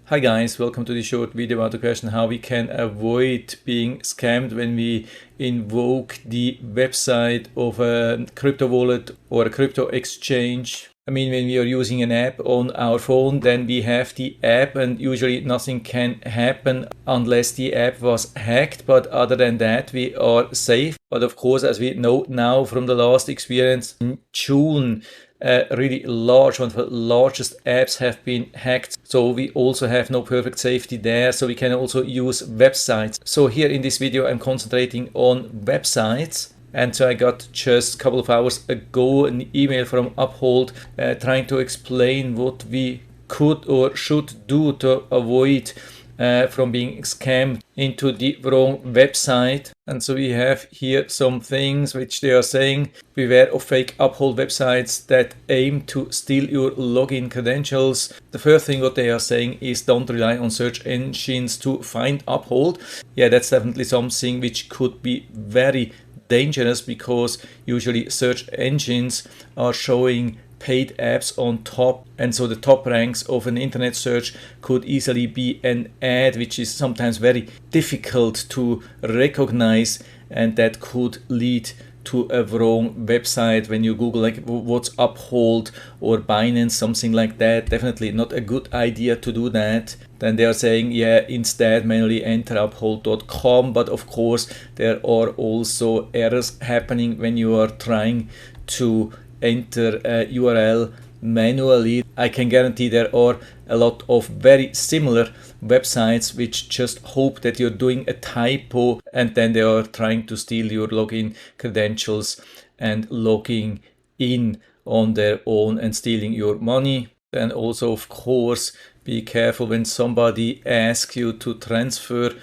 Hi guys, welcome to this short video about the question how we can avoid being scammed when we invoke the website of a crypto wallet or a crypto exchange. I mean, when we are using an app on our phone, then we have the app and usually nothing can happen unless the app was hacked. But other than that, we are safe. But of course, as we know now from the last experience in June, really large, one of the largest apps have been hacked. So we also have no perfect safety there. So we can also use websites. So here in this video, I'm concentrating on websites. And so I got just a couple of hours ago an email from Uphold trying to explain what we could or should do to avoid from being scammed into the wrong website. And so we have here some things which they are saying: beware of fake Uphold websites that aim to steal your login credentials. The first thing what they are saying is don't rely on search engines to find Uphold. Yeah, that's definitely something which could be very dangerous, because usually search engines are showing paid apps on top, and so the top ranks of an internet search could easily be an ad which is sometimes very difficult to recognize, and that could lead to a wrong website when you Google like what's Uphold or Binance, something like that. Definitely not a good idea to do that. Then they are saying, yeah, instead manually enter uphold.com. But of course, there are also errors happening when you are trying to enter a URL manually. I can guarantee there are a lot of very similar websites which just hope that you're doing a typo, and then they are trying to steal your login credentials and logging in on their own and stealing your money. Then also, of course, be careful when somebody asks you to transfer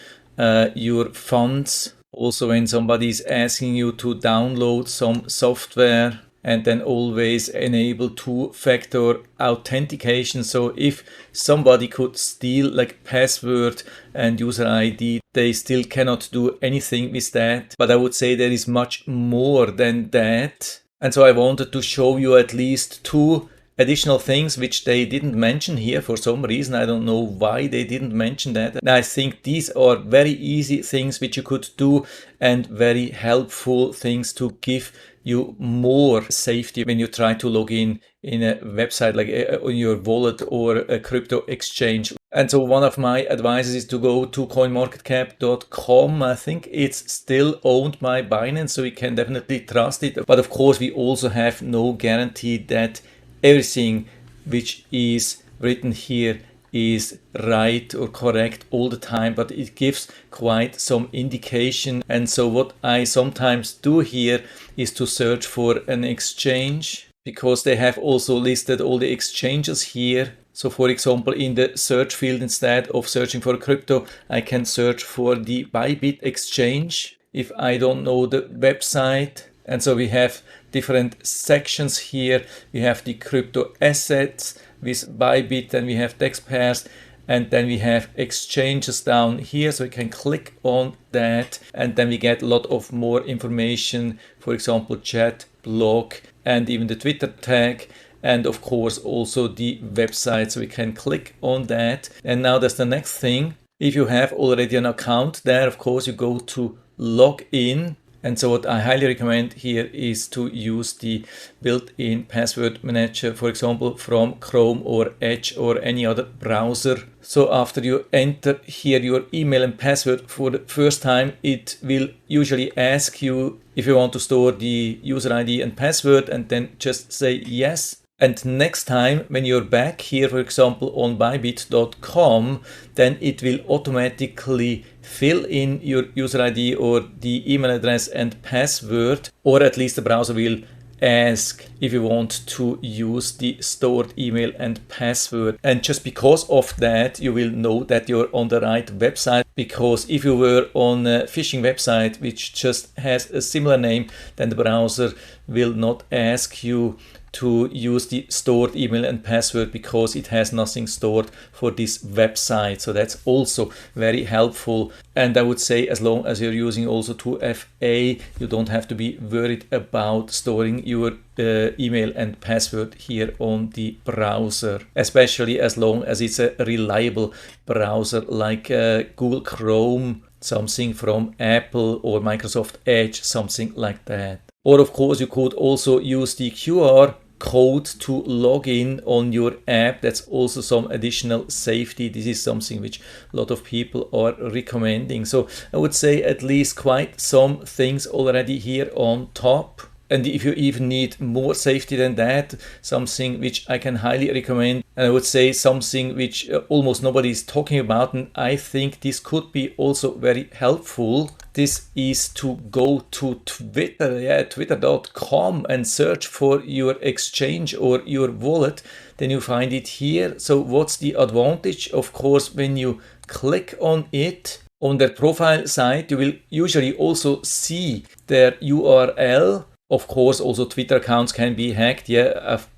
your funds. Also, when somebody is asking you to download some software, and then always enable two-factor authentication. So if somebody could steal like password and user ID, they still cannot do anything with that. But I would say there is much more than that. And so I wanted to show you at least two additional things which they didn't mention here for some reason. I don't know why they didn't mention that. And I think these are very easy things which you could do and very helpful things to give you more safety when you try to log in a website like on your wallet or a crypto exchange. And so one of my advices is to go to coinmarketcap.com. I think it's still owned by Binance, so we can definitely trust it. But of course, we also have no guarantee that everything which is written here is right or correct all the time, but it gives quite some indication. And so what I sometimes do here is to search for an exchange, because they have also listed all the exchanges here. So for example, in the search field, instead of searching for crypto, I can search for the Bybit exchange if I don't know the website. And so we have different sections here. We have the crypto assets with Bybit, and we have DEX pairs, and then we have exchanges down here. So we can click on that, and then we get a lot of more information, for example, chat, blog, and even the Twitter tag, and of course also the website. So we can click on that. And now that's the next thing. If you have already an account there, of course you go to log in. And so what I highly recommend here is to use the built-in password manager, for example, from Chrome or Edge or any other browser. So after you enter here your email and password for the first time, it will usually ask you if you want to store the user ID and password, and then just say yes. And next time when you're back here, for example, on Bybit.com, then it will automatically fill in your user ID or the email address and password, or at least the browser will ask if you want to use the stored email and password. And just because of that, you will know that you're on the right website, because if you were on a phishing website which just has a similar name, then the browser will not ask you to use the stored email and password because it has nothing stored for this website. So that's also very helpful. And I would say as long as you're using also 2FA, you don't have to be worried about storing your email and password here on the browser, especially as long as it's a reliable browser like Google Chrome, something from Apple, or Microsoft Edge, something like that. Or of course you could also use the QR code to log in on your app. That's also some additional safety. This is something which a lot of people are recommending. So I would say at least quite some things already here on top. And if you even need more safety than that, something which I can highly recommend, and I would say something which almost nobody is talking about, and I think this could be also very helpful. This is to go to Twitter, twitter.com, and search for your exchange or your wallet. Then you find it here. So what's the advantage? Of course, when you click on it, on their profile site, you will usually also see their URL. Of course, also Twitter accounts can be hacked. Yeah,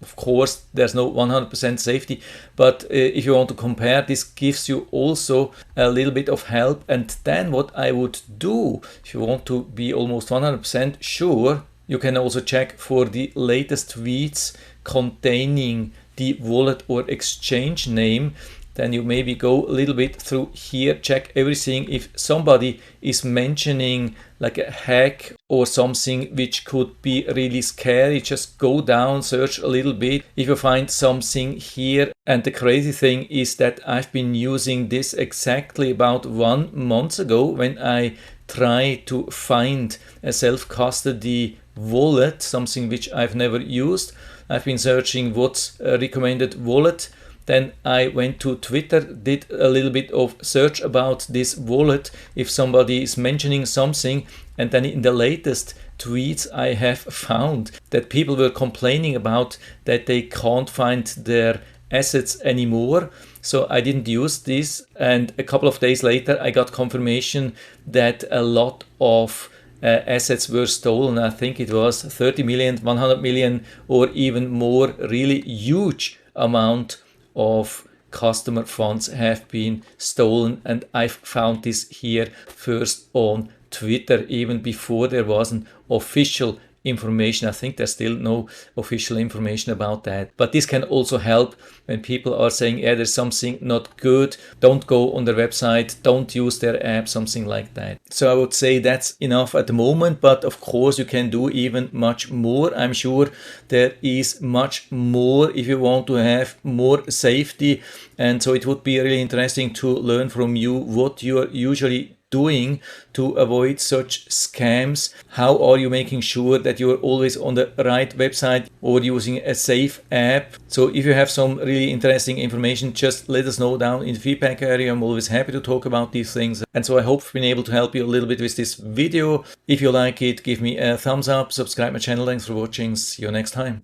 of course, there's no 100% safety. But if you want to compare, this gives you also a little bit of help. And then what I would do, if you want to be almost 100% sure, you can also check for the latest tweets containing the wallet or exchange name. Then you maybe go a little bit through here, check everything. If somebody is mentioning like a hack or something which could be really scary, just go down, search a little bit. If you find something here, and the crazy thing is that I've been using this exactly about 1 month ago when I tried to find a self-custody wallet, something which I've never used. I've been searching what's a recommended wallet. Then I went to Twitter, did a little bit of search about this wallet, if somebody is mentioning something, and then in the latest tweets I have found that people were complaining about that they can't find their assets anymore. So I didn't use this, and a couple of days later I got confirmation that a lot of assets were stolen. I think it was 30 million, 100 million, or even more, really huge amount of customer funds have been stolen. And I found this here first on Twitter, even before there was an official information. I think there's still no official information about that. But this can also help when people are saying, yeah, there's something not good, don't go on their website, don't use their app, something like that. So I would say that's enough at the moment, but of course you can do even much more. I'm sure there is much more if you want to have more safety. And so it would be really interesting to learn from you what you are usually doing to avoid such scams. How are you making sure that you're always on the right website or using a safe app? So if you have some really interesting information, just let us know down in the feedback area. I'm always happy to talk about these things. And so I hope I've been able to help you a little bit with this video. If you like it, give me a thumbs up, subscribe my channel. Thanks for watching. See you next time.